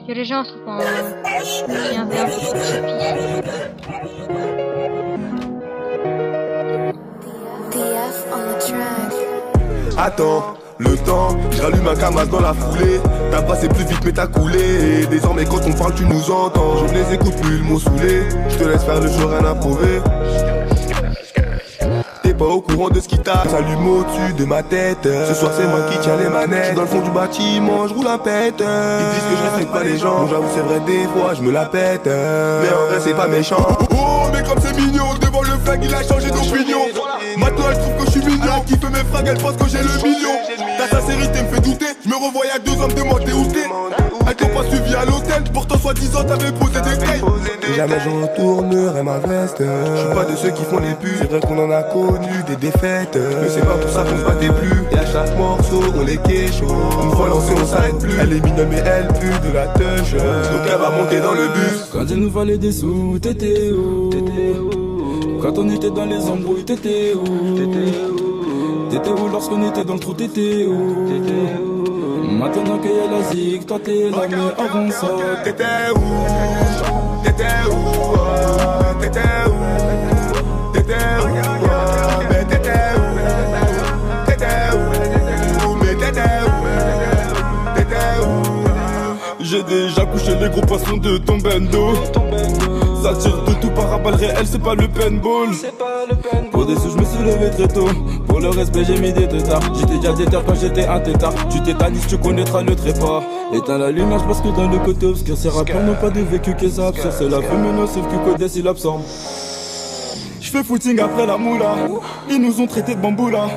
Que les gens trouvent qui un peu Attends, le temps, j'allume un camas dans la foulée. T'as passé plus vite mais t'as coulé. Et désormais quand on parle tu nous entends. Je ne les écoute plus, le mot saoulé. Je te laisse faire le jeu, rien à prouver. T'es pas au courant de ce qui t'arrive. S'allume au-dessus de ma tête. Ce soir c'est moi qui tiens les manettes. Je suis dans le fond du bâtiment, je roule un pète. Ils disent que je respecte pas les gens. Bon, j'avoue c'est vrai des fois je me la pète. Mais en vrai c'est pas méchant. Oh mais comme c'est mignon. Devant le flag il a changé d'opinion. Maintenant elle trouve que je suis mignon. Elle kiffe mes frags, elle pense que j'ai le million. Ta sincérité me fait douter. Je me revois y'a 2 ans, me demander où t'es. Elles t'ont pas suivi à l'hôtel. Pourtant soi-disant t'avais posé des cailles. Et jamais je retournerai ma veste. Je suis pas de ceux qui font les pubs. C'est vrai qu'on en a connu des défaites. Mais c'est pas pour ça qu'on se battait plus. Et à chaque morceau on les kécho. Une fois lancé on s'arrête plus. Elle est mignonne mais elle pue de la touche. Donc elle va monter dans le bus. Quand il nous fallait des sous, t'étais où? Quand on était dans les embrouilles, t'étais où? T'étais où lorsqu'on était dans le trou, t'étais où? Maintenant qu'il y a la zig, toi t'es là, mais avant ça t'étais où? T'étais où? T'étais où? T'étais où? Mais t'étais où? T'étais où? Mais t'étais où? T'étais où? J'ai déjà couché les gros poissons de ton bendo. Ça tire de tout par balle réel, c'est pas le paintball. Pour des sous je me suis levé très tôt. Pour le respect j'ai mis des têtards. J'étais déjà déter quand j'étais un tétard. Tu tétanises, tu connaîtras le trépas. Éteins la lumière parce que dans le côté obscur ces rappeurs n'ont pas de vécu que ça absorbe. C'est la fumée nocive que Codes il absorbe. J'fais footing après la moula. Ils nous ont traités de bamboula.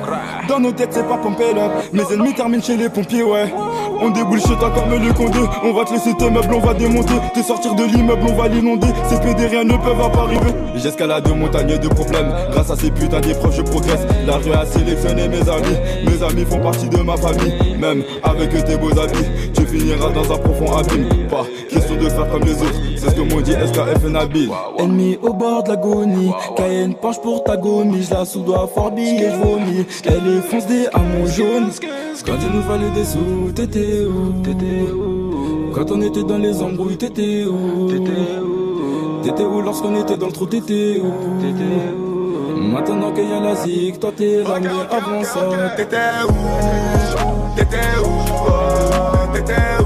Dans nos têtes c'est pas pompé là. Mes ennemis terminent chez les pompiers ouais. On déboule chez toi comme le condé. On va te laisser tes meubles, on va démonter. Te sortir de l'immeuble, on va l'inonder. Ces PD rien ne peuvent pas arriver. J'escalade de montagne de problèmes. Grâce à ces putains d'épreuves je progresse. La rue a sélectionné mes amis. Mes amis font partie de ma famille. Même avec tes beaux habits, tu finiras dans un profond abîme. Pas question de faire comme les autres. C'est ce que m'ont dit SKF et Nabil. Ennemi au bord de l'agonie. Cayenne penche pour ta gommie. Je la sous-dois fort bille et je vomis. Elle est fonce des hameaux jaunes. Quand il nous fallait des sous, t'étais où? Quand on était dans les embrouilles, t'étais où? T'étais où lorsqu'on était dans le trou, t'étais où? Maintenant qu'il y a la zig, toi t'es là, mais avant ça t'étais où? T'étais où? T'étais où?